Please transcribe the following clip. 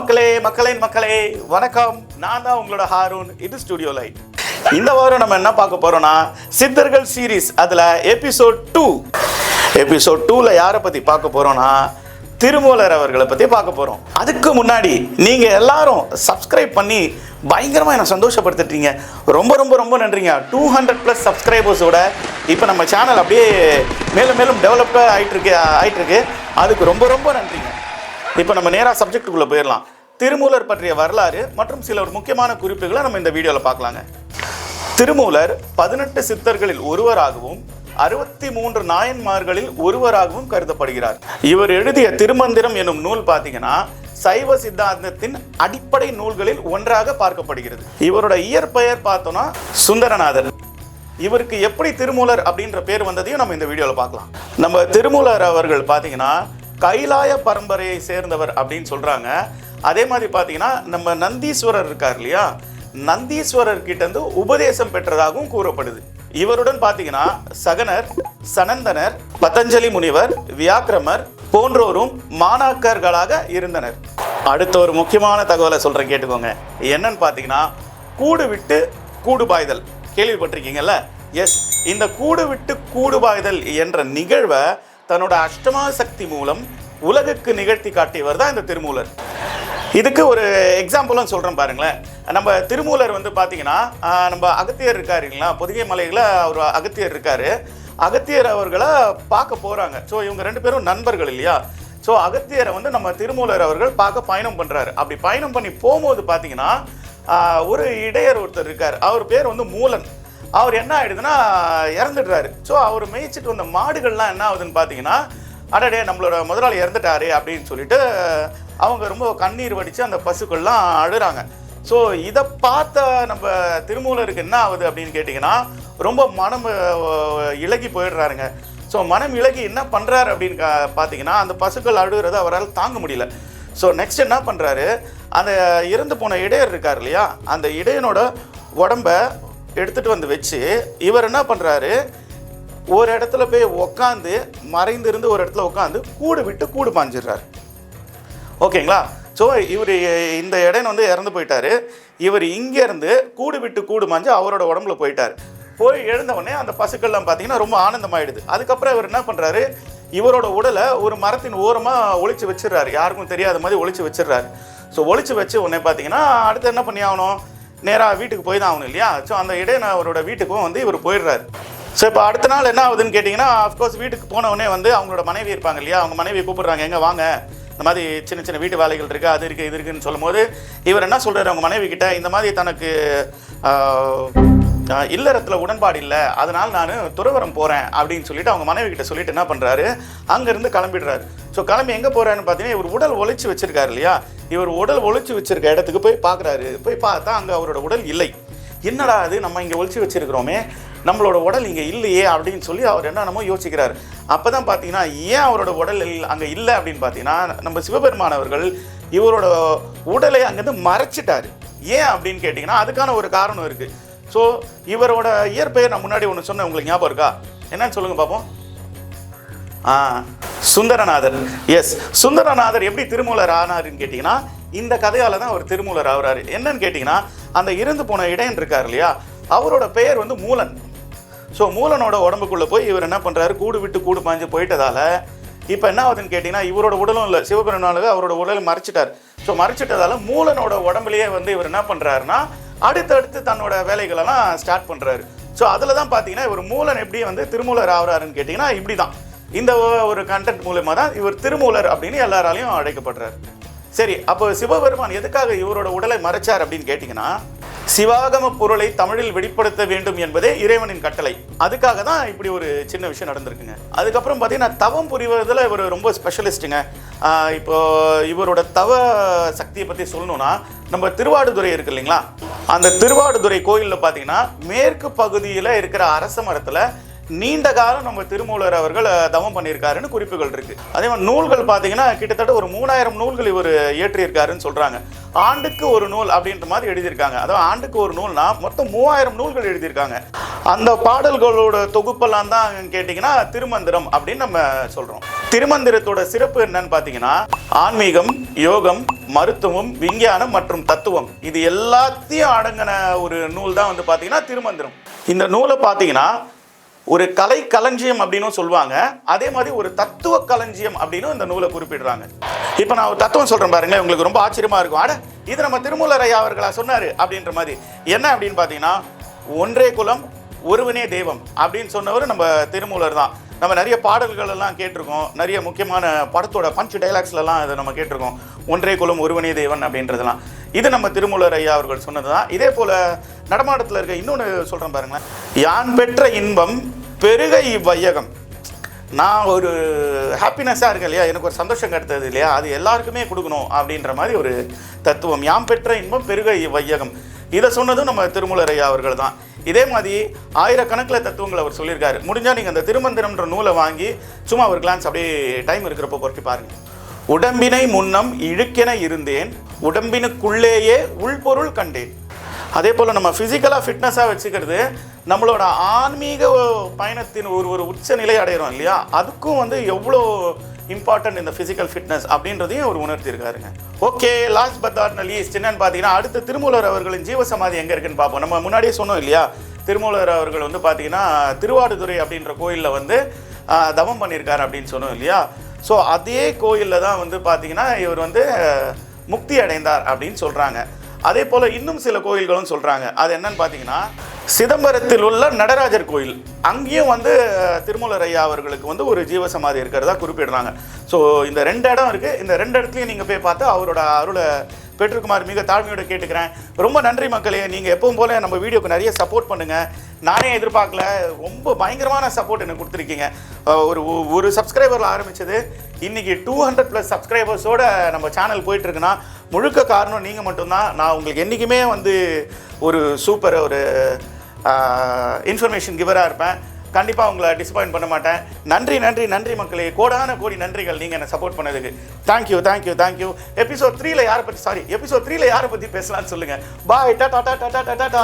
மக்களே வணக்கம். நான் தான் உங்களோட ஹாரூன். இது ஸ்டுடியோ லைட். இந்த வாரம் நம்ம என்ன பார்க்க போறோம்னா சித்தர்கள் சீரீஸ். அதுல எபிசோட் 2ல யாரை பத்தி பார்க்க போறோம்னா திருமூலர் அவர்களை பத்தி பார்க்க போறோம். அதுக்கு முன்னாடி நீங்க எல்லாரும் சப்ஸ்கிரைப் பண்ணி பயங்கரமா என்ன சந்தோஷப்படுத்திட்டீங்க. ரொம்ப ரொம்ப ரொம்ப நன்றிங்க. 200+ சப்ஸ்கிரைபர்ஸோட இப்போ நம்ம சேனல் அப்படியே மேலும் மேலும் டெவலப்டாக ஆயிட்டு இருக்கு. அதுக்கு ரொம்ப ரொம்ப நன்றிங்க. இப்போ நம்ம நேராக சப்ஜெக்டுக்குள்ளே போயிடலாம். திருமூலர் பற்றிய வரலாறு மற்றும் சில ஒரு முக்கியமான குறிப்புகளை நம்ம இந்த வீடியோவில் பார்க்கலாங்க. திருமூலர் 18 சித்தர்களில் ஒருவராகவும் 63 நாயன்மார்களில் ஒருவராகவும் கருதப்படுகிறார். இவர் எழுதிய திருமந்திரம் என்னும் நூல் பார்த்தீங்கன்னா சைவ சித்தாந்தத்தின் அடிப்படை நூல்களில் ஒன்றாக பார்க்கப்படுகிறது. இவரோட இயற்பெயர் பார்த்தோம்னா சுந்தரநாதர். இவருக்கு எப்படி திருமூலர் அப்படின்ற பேர் வந்ததையும் நம்ம இந்த வீடியோவில் பார்க்கலாம். நம்ம திருமூலர் அவர்கள் பார்த்தீங்கன்னா கைலாய பரம்பரையை சேர்ந்தவர் அப்படின்னு சொல்றாங்க. அதே மாதிரி பார்த்தீங்கன்னா நம்ம நந்தீஸ்வரர் இருக்கார் இல்லையா, நந்தீஸ்வரர் கிட்ட இருந்து உபதேசம் பெற்றதாகவும் கூறப்படுது. இவருடன் பார்த்தீங்கன்னா சகனர், சனந்தனர், பதஞ்சலி முனிவர், வியாக்கிரமர் போன்றோரும் மாணாக்கர்களாக இருந்தனர். அடுத்த ஒரு முக்கியமான தகவலை சொல்றேன், கேட்டுக்கோங்க. என்னன்னு பார்த்தீங்கன்னா கூடு விட்டு கூடு பாய்தல் கேள்விப்பட்டிருக்கீங்கல்ல? எஸ், இந்த கூடு விட்டு கூடு பாய்தல் என்ற நிகழ்வை தன்னோட அஷ்டமா சக்தி மூலம் உலகுக்கு நிகழ்த்தி காட்டியவர் தான் இந்த திருமூலர். இதுக்கு ஒரு எக்ஸாம்பிளும் சொல்கிறேன் பாருங்களேன். நம்ம திருமூலர் வந்து பார்த்தீங்கன்னா நம்ம அகத்தியர் இருக்காரு இல்லைங்களா, பொதிகை மலையில் அவர் அகத்தியர் இருக்காரு. அகத்தியர் அவர்களை பார்க்க போகிறாங்க. ஸோ இவங்க 2 பேரும் நண்பர்கள் இல்லையா. ஸோ அகத்தியரை வந்து நம்ம திருமூலர் அவர்கள் பார்க்க பயணம் பண்ணுறாரு. அப்படி பயணம் பண்ணி போகும்போது பார்த்தீங்கன்னா ஒரு இடையர் ஒருத்தர் இருக்கார். அவர் பேர் வந்து மூலன். அவர் என்ன ஆயிடுதுன்னா இறந்துடுறாரு. ஸோ அவர் மேய்ச்சிட்டு வந்த மாடுகள்லாம் என்ன ஆகுதுன்னு பார்த்தீங்கன்னா அடடே நம்மளோட முதலாளி இறந்துட்டாரு அப்படின்னு சொல்லிட்டு அவங்க ரொம்ப கண்ணீர் வடித்து அந்த பசுக்கள்லாம் அழுறாங்க. ஸோ இதை பார்த்த நம்ம திருமூலருக்கு என்ன ஆகுது அப்படின்னு கேட்டிங்கன்னா ரொம்ப மனம் இலகி போயிடுறாருங்க. ஸோ மனம் இலகி என்ன பண்ணுறாரு அப்படின்னு பார்த்தீங்கன்னா அந்த பசுக்கள் அழுகிறத அவரால் தாங்க முடியல. ஸோ நெக்ஸ்ட் என்ன பண்ணுறாரு, அந்த இறந்து போன இடையர் இருக்கார் இல்லையா, அந்த இடையனோட உடம்ப எடுத்துகிட்டு வந்து வச்சு இவர் என்ன பண்ணுறாரு, ஒரு இடத்துல போய் உக்காந்து மறைந்திருந்து ஒரு இடத்துல உட்காந்து கூடு விட்டு கூடு பாஞ்சிடுறாரு. ஓகேங்களா? ஸோ இவர் இந்த இடையன் வந்து இறந்து போயிட்டாரு. இவர் இங்கேருந்து கூடு விட்டு கூடு மாஞ்சு அவரோட உடம்புல போயிட்டார். போய் எழுந்தவுடனே அந்த பசுக்கள்லாம் பார்த்தீங்கன்னா ரொம்ப ஆனந்தமாயிடுது. அதுக்கப்புறம் இவர் என்ன பண்ணுறாரு, இவரோட உடலை ஒரு மரத்தின் ஓரமாக ஒளிச்சு வச்சிடுறாரு. யாருக்கும் தெரியாத மாதிரி ஒளிச்சு வச்சிடுறாரு. ஸோ ஒளிச்சு வச்சு உடனே பார்த்தீங்கன்னா அடுத்து என்ன பண்ணி ஆகணும், நேராக வீட்டுக்கு போய் தான் ஆகணும் இல்லையா. ஸோ அந்த இடையன் அவரோட வீட்டுக்கும் வந்து இவர் போயிடுறாரு. ஸோ இப்போ அடுத்த நாள் என்ன ஆகுதுன்னு கேட்டிங்கன்னா அஃப்கோர்ஸ் வீட்டுக்கு போனவுடனே வந்து அவங்களோட மனைவி இருப்பாங்க இல்லையா, அவங்க மனைவியை கூப்பிடுறாங்க, எங்கே வாங்க, இந்த மாதிரி சின்ன சின்ன வீட்டு வேலைகள் இருக்குது, அது இருக்குது, இது இருக்குதுன்னு சொல்லும்போது இவர் என்ன சொல்கிறார் அவங்க மனைவி கிட்ட, இந்த மாதிரி தனக்கு இல்லறத்தில் உடன்பாடு இல்லை, அதனால் நான் துறவரம் போகிறேன் அப்படின்னு சொல்லிட்டு அவங்க மனைவி கிட்ட சொல்லிட்டு என்ன பண்ணுறாரு, அங்கேருந்து கிளம்பிடுறாரு. ஸோ கிளம்பி எங்கே போகிறாருன்னு பார்த்தீங்கன்னா இவர் உடல் ஒழிச்சு வச்சிருக்காரு இல்லையா, இவர் உடல் ஒழிச்சு வச்சிருக்க இடத்துக்கு போய் பார்க்குறாரு. போய் பார்த்தா அங்கே அவரோட உடல் இல்லை. என்னடா அது, நம்ம இங்கே ஒழிச்சு வச்சிருக்கிறோமே, நம்மளோட உடல் இங்கே இல்லையே அப்படின்னு சொல்லி அவர் என்னென்னமோ யோசிக்கிறார். அப்போ தான் பார்த்தீங்கன்னா ஏன் அவரோட உடல் அங்கே இல்லை அப்படின்னு பார்த்தீங்கன்னா நம்ம சிவபெருமான் அவர்கள் இவரோட உடலை அங்கேருந்து மறைச்சிட்டாரு. ஏன் அப்படின்னு கேட்டிங்கன்னா அதுக்கான ஒரு காரணம் இருக்குது. ஸோ இவரோட இயற்பெயர் நான் முன்னாடி ஒன்று சொன்னேன், உங்களுக்கு ஞாபகம் இருக்கா? என்னன்னு சொல்லுங்கள் பார்ப்போம். சுந்தரநாதர். எஸ், சுந்தரநாதர் எப்படி திருமூலர் ஆனாருன்னு கேட்டிங்கன்னா இந்த கதையால் தான் அவர் திருமூலர் ஆகிறாரு. என்னன்னு கேட்டிங்கன்னா அந்த இறந்து போன இடையன் இருக்கார் இல்லையா, அவரோட பெயர் வந்து மூலன். ஸோ மூலனோட உடம்புக்குள்ளே போய் இவர் என்ன பண்ணுறாரு, கூடு விட்டு கூடு பாஞ்சு போயிட்டதால இப்போ என்ன ஆகுதுன்னு கேட்டிங்கன்னா இவரோட உடலும் இல்லை, சிவபெருமானுக்கு அவரோட உடலை மறைச்சிட்டார். ஸோ மறைச்சிட்டதால மூலனோட உடம்புலேயே வந்து இவர் என்ன பண்ணுறாருன்னா அடுத்தடுத்து தன்னோட வேலைகளெல்லாம் ஸ்டார்ட் பண்ணுறாரு. ஸோ அதில் தான் பார்த்தீங்கன்னா இவர் மூலன் எப்படி வந்து திருமூலர் ஆகிறாருன்னு கேட்டிங்கன்னா இப்படி தான், இந்த ஒரு கண்டென்ட் மூலமாக தான் இவர் திருமூலர் அப்படின்னு எல்லாராலையும் அழைக்கப்படுறாரு. சரி, அப்போ சிவபெருமான் எதுக்காக இவரோட உடலை மறைச்சார் அப்படின்னு கேட்டிங்கன்னா சிவாகம பொருளை தமிழில் வெளிப்படுத்த வேண்டும் என்பதே இறைவனின் கட்டளை. அதுக்காக தான் இப்படி ஒரு சின்ன விஷயம் நடந்திருக்குங்க. அதுக்கப்புறம் பார்த்தீங்கன்னா தவம் புரிவதில் இவர் ரொம்ப ஸ்பெஷலிஸ்ட்டுங்க. இப்போ இவரோட தவ சக்தியை பற்றி சொல்லணும்னா நம்ம திருவாடுதுறை இருக்கு இல்லைங்களா, அந்த திருவாடுதுறை கோயிலில் பார்த்தீங்கன்னா மேற்கு பகுதியில் இருக்கிற அரச மரத்தில் நீண்ட காலம் நம்ம திருமூலர் அவர்கள் தவம் பண்ணியிருக்காருன்னு குறிப்புகள் இருக்கு. அதே மாதிரி நூல்கள் பார்த்தீங்கன்னா கிட்டத்தட்ட ஒரு 3000 நூல்கள் இவர் இயற்றியிருக்காருன்னு சொல்றாங்க. ஆண்டுக்கு ஒரு நூல் அப்படின்ற மாதிரி எழுதியிருக்காங்க. அதாவது ஆண்டுக்கு ஒரு நூல்னா மொத்தம் 3000 நூல்கள் எழுதியிருக்காங்க. அந்த பாடல்களோட தொகுப்பெல்லாம் தான் கேட்டிங்கன்னா திருமந்திரம் அப்படின்னு நம்ம சொல்கிறோம். திருமந்திரத்தோட சிறப்பு என்னன்னு பார்த்தீங்கன்னா ஆன்மீகம், யோகம், மருத்துவம், விஞ்ஞானம் மற்றும் தத்துவம் இது எல்லாத்தையும் அடங்கின ஒரு நூல் தான் வந்து பார்த்தீங்கன்னா திருமந்திரம். இந்த நூலை பார்த்தீங்கன்னா ஒரு கலை களஞ்சியம் அப்படின்னு சொல்லுவாங்க, அதே மாதிரி ஒரு தத்துவ களஞ்சியம் அப்படின்னு இந்த நூலை குறிப்பிடுறாங்க. இப்போ நான் ஒரு தத்துவம் சொல்கிறேன் பாருங்களேன், உங்களுக்கு ரொம்ப ஆச்சரியமாக இருக்கும். அட இது நம்ம திருமூலர் ஐயா அவர்களா சொன்னார் அப்படின்ற மாதிரி. என்ன அப்படின்னு பார்த்தீங்கன்னா ஒன்றே குலம் ஒருவனே தெய்வம் அப்படின்னு சொன்னவர் நம்ம திருமூலர் தான். நம்ம நிறைய பாடல்கள் எல்லாம் கேட்டிருக்கோம், நிறைய முக்கியமான படத்தோட பஞ்ச் டைலாக்ஸ்லாம் இதை நம்ம கேட்டிருக்கோம். ஒன்றே குலம் ஒருவனே தெய்வன் அப்படின்றதெல்லாம் இது நம்ம திருமூலர் ஐயா அவர்கள் சொன்னது தான். இதே போல் நடமாட்டத்தில் இருக்க இன்னொன்று சொல்கிறேன் பாருங்களேன், யான் பெற்ற இன்பம் பெருக இவ்வையகம். நான் ஒரு ஹாப்பினஸ்ஸாக இருக்கேன் இல்லையா, எனக்கு ஒரு சந்தோஷம் கிடைத்தது இல்லையா, அது எல்லாருக்குமே கொடுக்கணும் அப்படின்ற மாதிரி ஒரு தத்துவம். யாம் பெற்ற இன்பம் பெருக இவ்வையகம் இதை சொன்னதும் நம்ம திருமூலர் ஐயா அவர்கள் தான். இதே மாதிரி ஆயிரக்கணக்கில் தத்துவங்கள் அவர் சொல்லியிருக்காரு. முடிஞ்சால் நீங்கள் அந்த திருமந்திரம்ன்ற நூலை வாங்கி சும்மா ஒரு கிளான்ஸ் அப்படியே டைம் இருக்கிறப்போ பொறுக்கி பாருங்கள். உடம்பினை முன்னம் இழுக்கென இருந்தேன், உடம்பினுக்குள்ளேயே உள்பொருள் கண்டேன். அதே போல் நம்ம ஃபிசிக்கலாக ஃபிட்னஸாக வச்சுக்கிறது நம்மளோட ஆன்மீக பயணத்தின் ஒரு உச்ச நிலை அடைகிறோம் இல்லையா, அதுக்கும் வந்து எவ்வளோ இம்பார்ட்டன்ட் இந்த ஃபிசிக்கல் ஃபிட்னஸ் அப்படின்றதையும் அவர் உணர்த்தியிருக்காருங்க. Okay, last but not least என்னன்னு பார்த்தீங்கன்னா அடுத்து திருமூலர் அவர்களின் ஜீவசமாதி எங்கே இருக்குன்னு பார்ப்போம். நம்ம முன்னாடியே சொன்னோம் இல்லையா, திருமூலர் அவர்கள் வந்து பார்த்தீங்கன்னா திருவாடுதுறை அப்படின்ற கோயிலில் வந்து தவம் பண்ணியிருக்காரு அப்படின்னு சொன்னோம் இல்லையா. ஸோ அதே கோயிலில் தான் வந்து பார்த்தீங்கன்னா இவர் வந்து முக்தி அடைந்தார் அப்படின்னு சொல்கிறாங்க. அதே போல் இன்னும் சில கோயில்களும் சொல்கிறாங்க. அது என்னன்னு பார்த்தீங்கன்னா சிதம்பரத்தில் உள்ள நடராஜர் கோயில், அங்கேயும் வந்து திருமூலர் ஐயா அவர்களுக்கு வந்து ஒரு ஜீவசமாதி இருக்கிறதா குறிப்பிடுறாங்க. ஸோ இந்த 2 இடம் இருக்குது. இந்த 2 இடத்துலையும் நீங்கள் போய் பார்த்து அவரோட அருளை பெற்றுக்குமாறு மிக தாழ்மையோடு கேட்டுக்கிறேன். ரொம்ப நன்றி மக்களே. நீங்கள் எப்பவும் போல் நம்ம வீடியோக்கு நிறைய சப்போர்ட் பண்ணுங்கள். நானே எதிர்பார்க்கல, ரொம்ப பயங்கரமான சப்போர்ட் எனக்கு கொடுத்துருக்கீங்க. ஒரு சப்ஸ்கிரைபரில் ஆரம்பித்தது இன்றைக்கி 200+ சப்ஸ்கிரைபர்ஸோடு நம்ம சேனல் போயிட்டுருக்குன்னா முழுக்க காரணம் நீங்கள் மட்டும்தான். நான் உங்களுக்கு என்றைக்குமே வந்து ஒரு சூப்பர் ஒரு இன்ஃபர்மேஷன் கிவராக இருப்பேன். கண்டிப்பாக உங்களை டிசப்பாயின்ட் பண்ண மாட்டேன். நன்றி நன்றி நன்றி மக்களே, கோடான கோடி நன்றிகள் நீங்கள் என்னை சப்போர்ட் பண்ணதுக்கு. Thank you thank you thank you. எபிசோட் 3ல யாரை பற்றி பேசலாம்னு சொல்லுங்கள். பாய், டாடா டாடா டாடா டாடா.